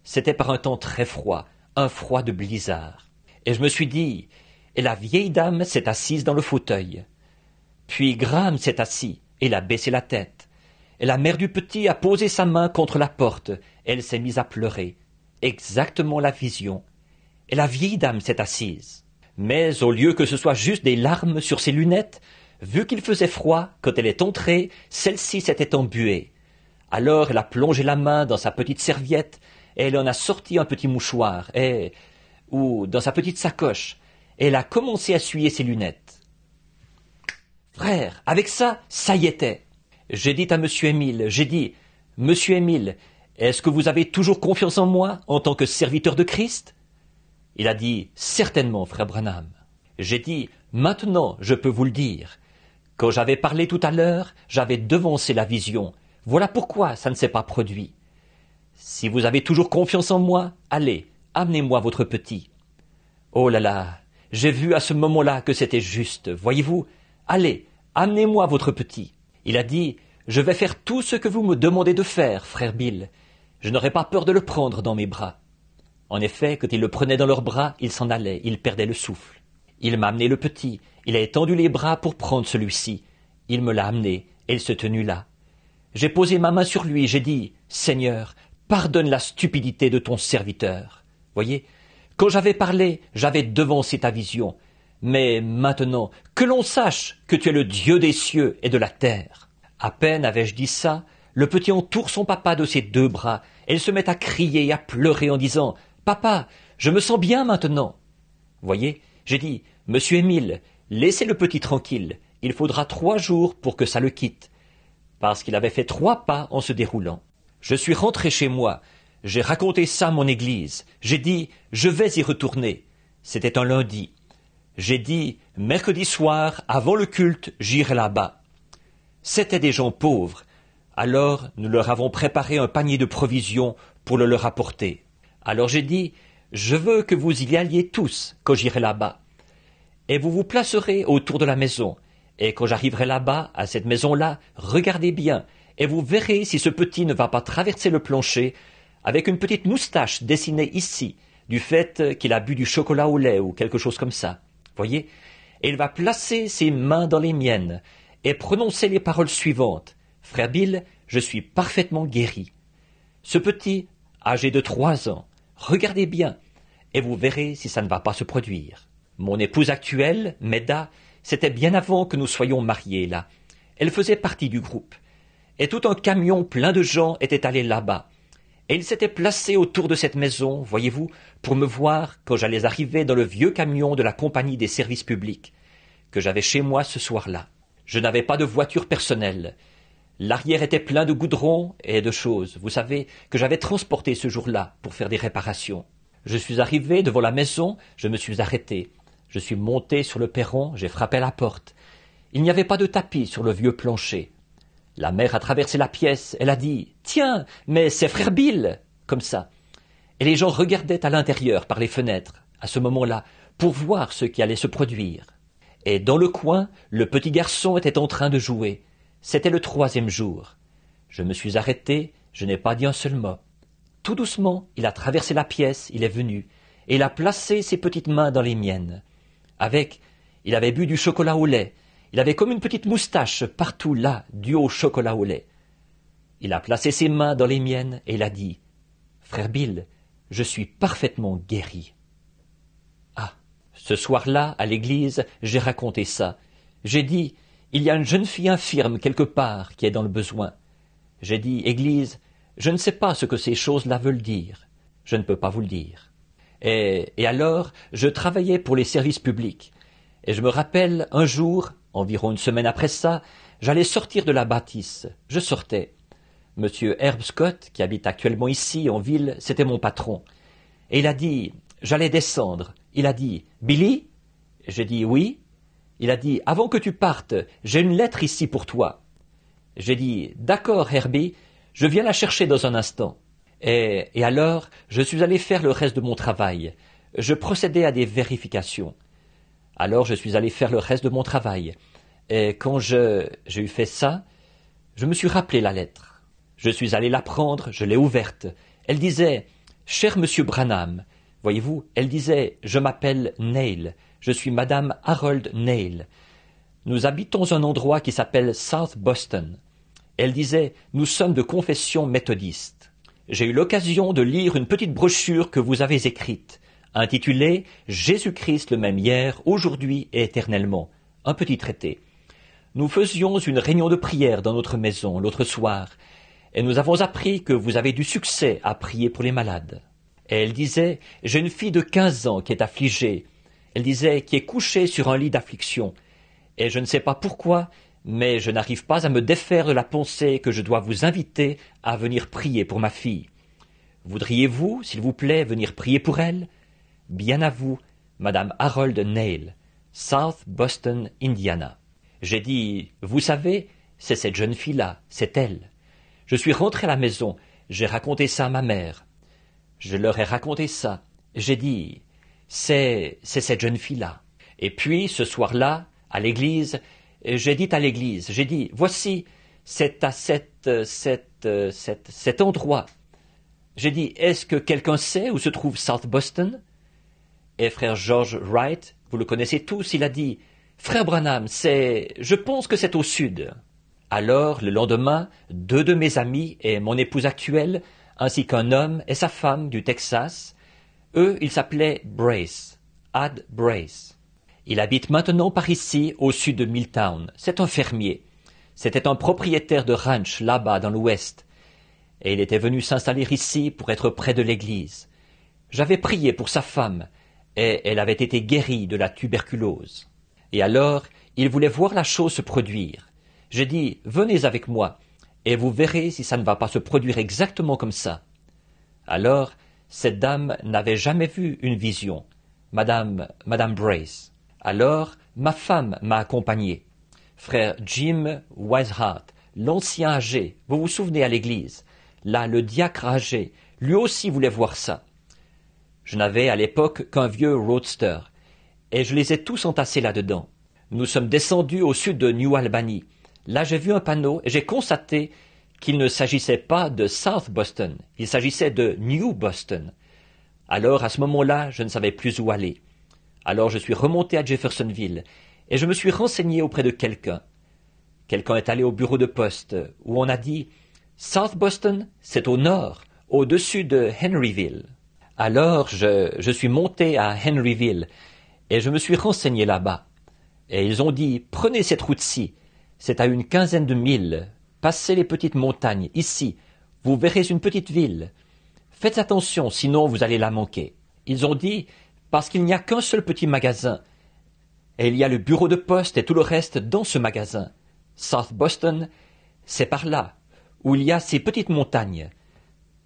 C'était par un temps très froid, un froid de blizzard. Et je me suis dit, et la vieille dame s'est assise dans le fauteuil. Puis Graham s'est assis, et il a baissé la tête. Et la mère du petit a posé sa main contre la porte, et elle s'est mise à pleurer. Exactement la vision. Et la vieille dame s'est assise. Mais au lieu que ce soit juste des larmes sur ses lunettes, vu qu'il faisait froid, quand elle est entrée, celle-ci s'était embuée. Alors elle a plongé la main dans sa petite serviette, et elle en a sorti un petit mouchoir, ou dans sa petite sacoche, et elle a commencé à essuyer ses lunettes. Frère, avec ça, ça y était. J'ai dit à M. Émile, Monsieur Émile, est-ce que vous avez toujours confiance en moi en tant que serviteur de Christ? Il a dit, certainement, frère Branham. J'ai dit, maintenant, je peux vous le dire. Quand j'avais parlé tout à l'heure, j'avais devancé la vision. Voilà pourquoi ça ne s'est pas produit. Si vous avez toujours confiance en moi, allez, amenez-moi votre petit. Oh là là, j'ai vu à ce moment-là que c'était juste, voyez-vous. Allez, amenez-moi votre petit. Il a dit, je vais faire tout ce que vous me demandez de faire, frère Bill. Je n'aurai pas peur de le prendre dans mes bras. En effet, quand il le prenait dans leurs bras, il s'en allait, il perdait le souffle. Il m'a amené le petit, il a étendu les bras pour prendre celui-ci. Il me l'a amené, et il se tenut là. J'ai posé ma main sur lui, j'ai dit, Seigneur, pardonne la stupidité de ton serviteur. Voyez, quand j'avais parlé, j'avais devancé ta vision. Mais maintenant, que l'on sache que tu es le Dieu des cieux et de la terre. À peine avais-je dit ça, le petit entoure son papa de ses deux bras, et il se met à crier et à pleurer en disant, Papa, je me sens bien maintenant. Voyez, j'ai dit, Monsieur Émile, laissez le petit tranquille, il faudra 3 jours pour que ça le quitte. Parce qu'il avait fait 3 pas en se déroulant. Je suis rentré chez moi, j'ai raconté ça à mon église, j'ai dit, je vais y retourner. C'était un lundi. J'ai dit, mercredi soir, avant le culte, j'irai là-bas. C'étaient des gens pauvres. Alors, nous leur avons préparé un panier de provisions pour le leur apporter. Alors j'ai dit, je veux que vous y alliez tous quand j'irai là-bas. Et vous vous placerez autour de la maison. Et quand j'arriverai là-bas, à cette maison-là, regardez bien, et vous verrez si ce petit ne va pas traverser le plancher avec une petite moustache dessinée ici, du fait qu'il a bu du chocolat au lait ou quelque chose comme ça. Voyez, et il va placer ses mains dans les miennes et prononcer les paroles suivantes. Frère Bill, je suis parfaitement guéri. Ce petit, âgé de 3 ans, regardez bien, et vous verrez si ça ne va pas se produire. Mon épouse actuelle, Meda, c'était bien avant que nous soyons mariés là. Elle faisait partie du groupe. Et tout un camion plein de gens était allé là-bas. Et ils s'étaient placés autour de cette maison, voyez-vous, pour me voir quand j'allais arriver dans le vieux camion de la compagnie des services publics, que j'avais chez moi ce soir-là. Je n'avais pas de voiture personnelle. L'arrière était plein de goudron et de choses, vous savez, que j'avais transporté ce jour-là pour faire des réparations. Je suis arrivé devant la maison, je me suis arrêté. Je suis monté sur le perron, j'ai frappé à la porte. Il n'y avait pas de tapis sur le vieux plancher. La mère a traversé la pièce, elle a dit « Tiens, mais c'est frère Bill !» comme ça. Et les gens regardaient à l'intérieur par les fenêtres, à ce moment-là, pour voir ce qui allait se produire. Et dans le coin, le petit garçon était en train de jouer. C'était le 3e jour. Je me suis arrêté, je n'ai pas dit un seul mot. Tout doucement, il a traversé la pièce, il est venu, et il a placé ses petites mains dans les miennes. Il avait bu du chocolat au lait. Il avait comme une petite moustache partout là, due au chocolat au lait. Il a placé ses mains dans les miennes et il a dit « Frère Bill, je suis parfaitement guéri. » Ah, ce soir-là, à l'église, j'ai raconté ça. J'ai dit « Il y a une jeune fille infirme quelque part qui est dans le besoin. » J'ai dit, Église, je ne sais pas ce que ces choses-là veulent dire. Je ne peux pas vous le dire. Et alors, je travaillais pour les services publics. Et je me rappelle, un jour, environ une semaine après ça, j'allais sortir de la bâtisse. Je sortais. Monsieur Herb Scott, qui habite actuellement ici, en ville, c'était mon patron. Et il a dit, j'allais descendre. Il a dit, Billy? J'ai dit, oui. Il a dit, avant que tu partes, j'ai une lettre ici pour toi. J'ai dit, d'accord, Herbie, je viens la chercher dans un instant. Et alors, je suis allé faire le reste de mon travail. Je procédais à des vérifications. Alors, je suis allé faire le reste de mon travail. Et quand j'ai eu fait ça, je me suis rappelé la lettre. Je suis allé la prendre, je l'ai ouverte. Elle disait, « Cher Monsieur Branham », voyez-vous, elle disait, « Je m'appelle Neil, je suis Madame Harold Neil. Nous habitons un endroit qui s'appelle South Boston. » Elle disait, « Nous sommes de confession méthodiste. J'ai eu l'occasion de lire une petite brochure que vous avez écrite, intitulée « Jésus-Christ le même hier, aujourd'hui et éternellement », un petit traité. Nous faisions une réunion de prière dans notre maison l'autre soir, et nous avons appris que vous avez du succès à prier pour les malades. Et elle disait, j'ai une fille de 15 ans qui est affligée. Elle disait, qui est couchée sur un lit d'affliction. Et je ne sais pas pourquoi, mais je n'arrive pas à me défaire de la pensée que je dois vous inviter à venir prier pour ma fille. Voudriez-vous, s'il vous plaît, venir prier pour elle? Bien à vous, Madame Harold Neil, South Boston, Indiana. J'ai dit, vous savez, c'est cette jeune fille-là, c'est elle. Je suis rentré à la maison, j'ai raconté ça à ma mère. Je leur ai raconté ça. J'ai dit, c'est cette jeune fille-là. Et puis, ce soir-là, à l'église, j'ai dit à l'église, j'ai dit, voici, c'est à cet endroit. J'ai dit, est-ce que quelqu'un sait où se trouve South Boston? Et frère George Wright, vous le connaissez tous, il a dit, frère Branham, je pense que c'est au sud. Alors, le lendemain, 2 de mes amis et mon épouse actuelle, ainsi qu'un homme et sa femme du Texas, eux, ils s'appelaient Brace, Ad Brace. Il habite maintenant par ici, au sud de Milltown. C'est un fermier. C'était un propriétaire de ranch là-bas dans l'ouest. Et il était venu s'installer ici pour être près de l'église. J'avais prié pour sa femme, et elle avait été guérie de la tuberculose. Et alors, il voulait voir la chose se produire. J'ai dit, venez avec moi, et vous verrez si ça ne va pas se produire exactement comme ça. Alors, cette dame n'avait jamais vu une vision, Madame Brace. Alors, ma femme m'a accompagné. Frère Jim Wiseheart, l'ancien âgé, vous vous souvenez à l'église. Là, le diacre âgé, lui aussi voulait voir ça. Je n'avais à l'époque qu'un vieux roadster, et je les ai tous entassés là-dedans. Nous sommes descendus au sud de New Albany. Là, j'ai vu un panneau et j'ai constaté qu'il ne s'agissait pas de South Boston, il s'agissait de New Boston. Alors, à ce moment-là, je ne savais plus où aller. Alors, je suis remonté à Jeffersonville et je me suis renseigné auprès de quelqu'un. Quelqu'un est allé au bureau de poste où on a dit « South Boston, c'est au nord, au-dessus de Henryville ». Alors, je suis monté à Henryville et je me suis renseigné là-bas. Et ils ont dit « Prenez cette route-ci, c'est à une 15aine de milles, passez les petites montagnes, ici, vous verrez une petite ville. Faites attention, sinon vous allez la manquer. » Ils ont dit « Parce qu'il n'y a qu'un seul petit magasin, et il y a le bureau de poste et tout le reste dans ce magasin. South Boston, c'est par là, où il y a ces petites montagnes.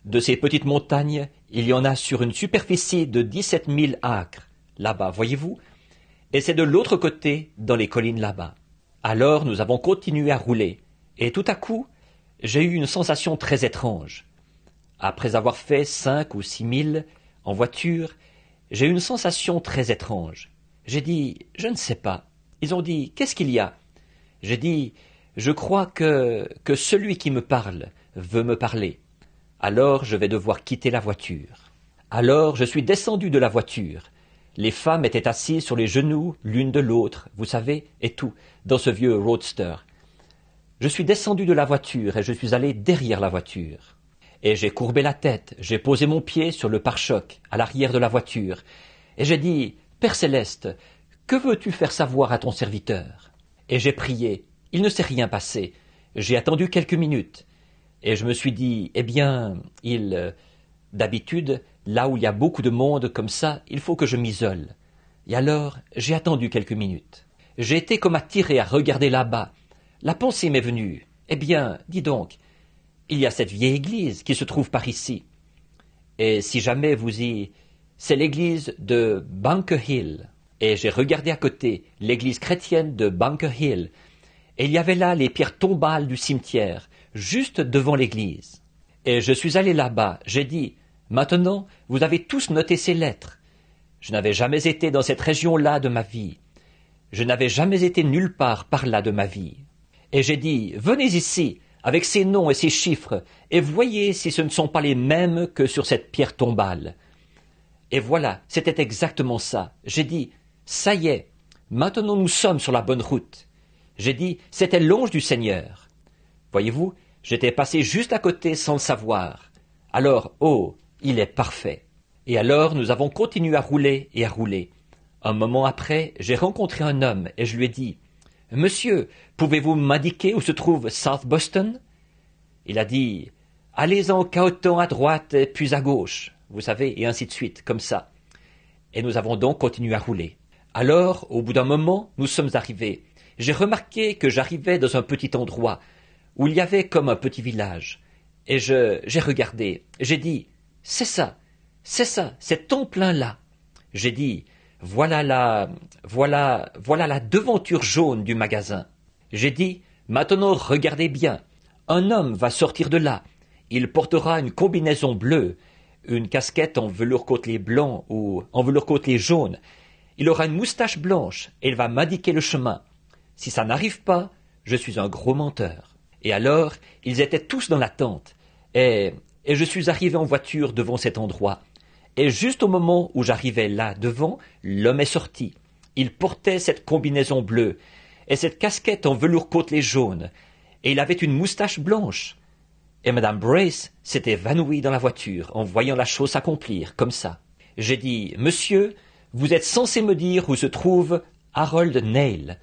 De ces petites montagnes, il y en a sur une superficie de 17 000 acres, là-bas, voyez-vous, et c'est de l'autre côté, dans les collines là-bas. » Alors nous avons continué à rouler, et tout à coup, j'ai eu une sensation très étrange. Après avoir fait 5 ou 6 milles en voiture, j'ai eu une sensation très étrange. J'ai dit, je ne sais pas. Ils ont dit, qu'est-ce qu'il y a? J'ai dit, je crois que celui qui me parle veut me parler. Alors je vais devoir quitter la voiture. Alors je suis descendu de la voiture. Les femmes étaient assises sur les genoux l'une de l'autre, vous savez, et tout, dans ce vieux roadster. Je suis descendu de la voiture et je suis allé derrière la voiture. Et j'ai courbé la tête, j'ai posé mon pied sur le pare-choc, à l'arrière de la voiture, et j'ai dit, « Père Céleste, que veux-tu faire savoir à ton serviteur ?» Et j'ai prié. Il ne s'est rien passé. J'ai attendu quelques minutes. Et je me suis dit, eh bien, d'habitude, là où il y a beaucoup de monde comme ça, il faut que je m'isole. Et alors, j'ai attendu quelques minutes. J'ai été comme attiré à regarder là-bas. La pensée m'est venue. Eh bien, dis donc, il y a cette vieille église qui se trouve par ici. Et si jamais vous y... C'est l'église de Bunker Hill. Et j'ai regardé à côté l'église chrétienne de Bunker Hill. Et il y avait là les pierres tombales du cimetière, juste devant l'église. Et je suis allé là-bas, j'ai dit, maintenant, vous avez tous noté ces lettres. Je n'avais jamais été dans cette région-là de ma vie. Je n'avais jamais été nulle part par là de ma vie. Et j'ai dit, venez ici, avec ces noms et ces chiffres, et voyez si ce ne sont pas les mêmes que sur cette pierre tombale. Et voilà, c'était exactement ça. J'ai dit, ça y est, maintenant nous sommes sur la bonne route. J'ai dit, c'était l'ange du Seigneur. Voyez-vous, j'étais passé juste à côté sans le savoir. Alors, oh, il est parfait. Et alors, nous avons continué à rouler et à rouler. Un moment après, j'ai rencontré un homme et je lui ai dit, « Monsieur, pouvez-vous m'indiquer où se trouve South Boston ?» Il a dit, « Allez en cahotant à droite puis à gauche. » Vous savez, et ainsi de suite, comme ça. Et nous avons donc continué à rouler. Alors, au bout d'un moment, nous sommes arrivés. J'ai remarqué que j'arrivais dans un petit endroit où il y avait comme un petit village. Et j'ai regardé. J'ai dit, c'est ça, c'est en plein là. J'ai dit, voilà la devanture jaune du magasin. J'ai dit, maintenant regardez bien. Un homme va sortir de là. Il portera une combinaison bleue, une casquette en velours côtelé blanc ou en velours côtelé jaune. Il aura une moustache blanche et il va m'indiquer le chemin. Si ça n'arrive pas, je suis un gros menteur. Et alors, ils étaient tous dans la tente. Et je suis arrivé en voiture devant cet endroit. Et juste au moment où j'arrivais là devant, l'homme est sorti. Il portait cette combinaison bleue et cette casquette en velours côtelé jaune. Et il avait une moustache blanche. Et Madame Brace s'est évanouie dans la voiture en voyant la chose s'accomplir, comme ça. J'ai dit, « Monsieur, vous êtes censé me dire où se trouve Harold Neil. »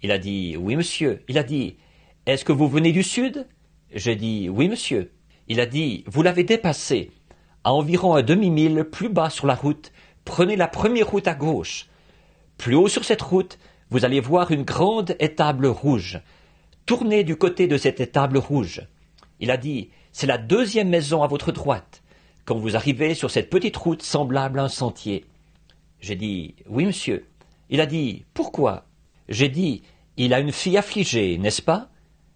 Il a dit, « Oui, monsieur. » Il a dit, « Est-ce que vous venez du sud ?» J'ai dit, « Oui, monsieur. » Il a dit, « Vous l'avez dépassé. À environ un demi-mille plus bas sur la route, prenez la première route à gauche. Plus haut sur cette route, vous allez voir une grande étable rouge. Tournez du côté de cette étable rouge. » Il a dit, « C'est la deuxième maison à votre droite, quand vous arrivez sur cette petite route semblable à un sentier. » J'ai dit, « Oui, monsieur. » Il a dit, « Pourquoi ?» J'ai dit, « Il a une fille affligée, n'est-ce pas ?»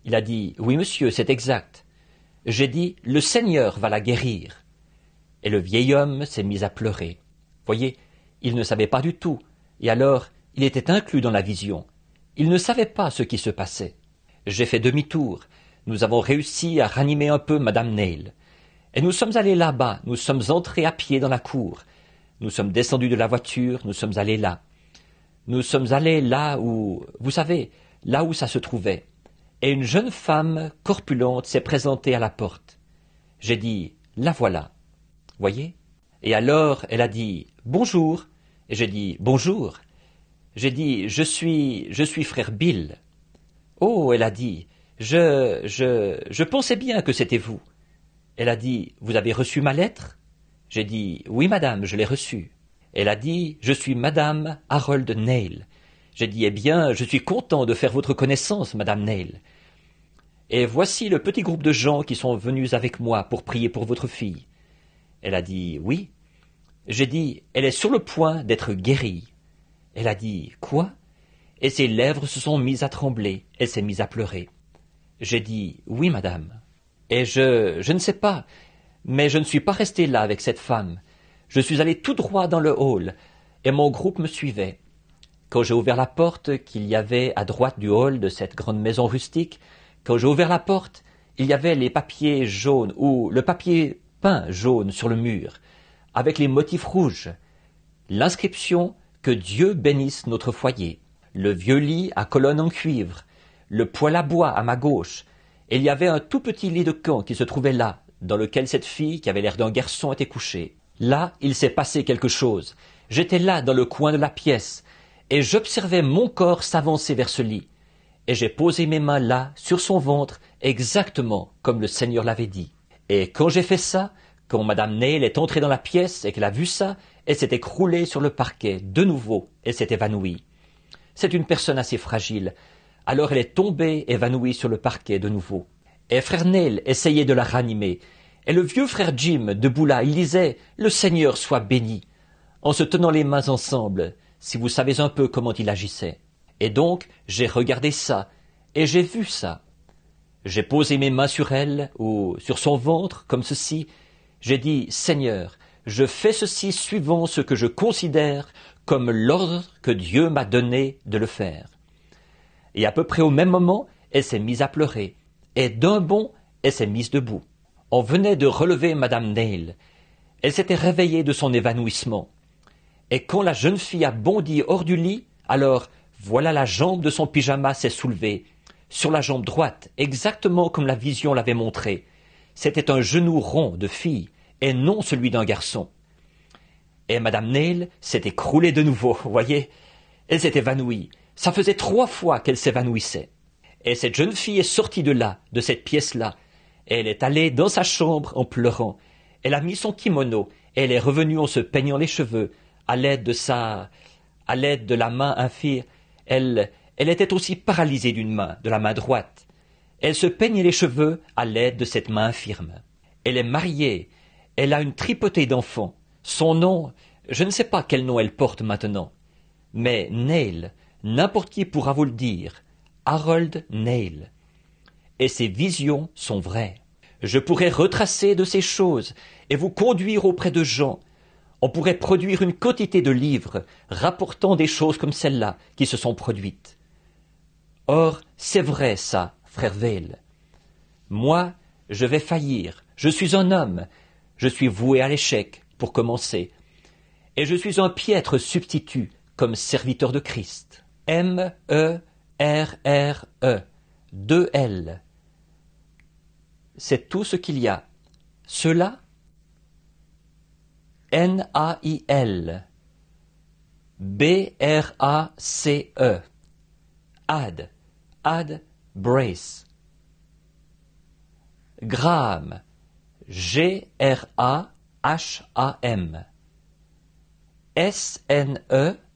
Il a dit, « Oui, monsieur, c'est exact. » J'ai dit, « Le Seigneur va la guérir. » Et le vieil homme s'est mis à pleurer. Voyez, il ne savait pas du tout, et alors il était inclus dans la vision. Il ne savait pas ce qui se passait. J'ai fait demi-tour. Nous avons réussi à ranimer un peu Madame Neil. Et nous sommes allés là-bas, nous sommes entrés à pied dans la cour. Nous sommes descendus de la voiture, nous sommes allés là. Nous sommes allés là où, vous savez, là où ça se trouvait. Et une jeune femme corpulente s'est présentée à la porte. J'ai dit, la voilà. Voyez? Et alors, elle a dit, bonjour. Et j'ai dit, bonjour. J'ai dit, je suis frère Bill. Oh, elle a dit, je pensais bien que c'était vous. Elle a dit, vous avez reçu ma lettre? J'ai dit, oui, madame, je l'ai reçue. Elle a dit, je suis madame Harold Neil. J'ai dit, eh bien, je suis content de faire votre connaissance, madame Neil. Et voici le petit groupe de gens qui sont venus avec moi pour prier pour votre fille. Elle a dit, oui. J'ai dit, elle est sur le point d'être guérie. Elle a dit, quoi? Et ses lèvres se sont mises à trembler, elle s'est mise à pleurer. J'ai dit, oui, madame. Et je ne sais pas, mais je ne suis pas resté là avec cette femme. Je suis allé tout droit dans le hall, et mon groupe me suivait. Quand j'ai ouvert la porte qu'il y avait à droite du hall de cette grande maison rustique, quand j'ai ouvert la porte, il y avait les papiers jaunes, ou le papier peint jaune sur le mur, avec les motifs rouges. L'inscription « Que Dieu bénisse notre foyer », le vieux lit à colonnes en cuivre, le poêle à bois à ma gauche, et il y avait un tout petit lit de camp qui se trouvait là, dans lequel cette fille, qui avait l'air d'un garçon, était couchée. Là, il s'est passé quelque chose. J'étais là, dans le coin de la pièce, et j'observais mon corps s'avancer vers ce lit. et j'ai posé mes mains là, sur son ventre, exactement comme le Seigneur l'avait dit. Et quand j'ai fait ça, quand Madame Neil est entrée dans la pièce et qu'elle a vu ça, elle s'est écroulée sur le parquet, de nouveau, et s'est évanouie. C'est une personne assez fragile. Alors elle est tombée, évanouie sur le parquet de nouveau. Et frère Neil essayait de la ranimer. Et le vieux frère Jim, debout là, il disait « Le Seigneur soit béni !» en se tenant les mains ensemble, si vous savez un peu comment il agissait. Et donc, j'ai regardé ça, et j'ai vu ça. J'ai posé mes mains sur elle, ou sur son ventre, comme ceci. J'ai dit « Seigneur, je fais ceci suivant ce que je considère comme l'ordre que Dieu m'a donné de le faire. » Et à peu près au même moment, elle s'est mise à pleurer, et d'un bond, elle s'est mise debout. On venait de relever Madame Neil. Elle s'était réveillée de son évanouissement. Et quand la jeune fille a bondi hors du lit, alors voilà la jambe de son pyjama s'est soulevée, sur la jambe droite, exactement comme la vision l'avait montré. C'était un genou rond de fille, et non celui d'un garçon. Et Madame Neil s'est écroulée de nouveau, voyez. Elle s'est évanouie. Ça faisait 3 fois qu'elle s'évanouissait. Et cette jeune fille est sortie de là, de cette pièce-là. Elle est allée dans sa chambre en pleurant. Elle a mis son kimono, et elle est revenue en se peignant les cheveux, à l'aide de la main infirme. Elle était aussi paralysée d'une main, de la main droite. Elle se peignait les cheveux à l'aide de cette main infirme. Elle est mariée. Elle a une tripotée d'enfants. Son nom, je ne sais pas quel nom elle porte maintenant. Mais Neil, n'importe qui pourra vous le dire. Harold Neil. Et ses visions sont vraies. Je pourrais retracer de ces choses et vous conduire auprès de gens. On pourrait produire une quantité de livres rapportant des choses comme celles-là qui se sont produites. Or, c'est vrai ça, frère Veil. Moi, je vais faillir. Je suis un homme. Je suis voué à l'échec, pour commencer. Et je suis un piètre substitut comme serviteur de Christ. M-E-R-R-E. 2 L. C'est tout ce qu'il y a. Cela, N-A-I-L. B-R-A-C-E. Ad Brace. Graham. G-R-A-H-A-M. S-N-E-2-L-I-N-G.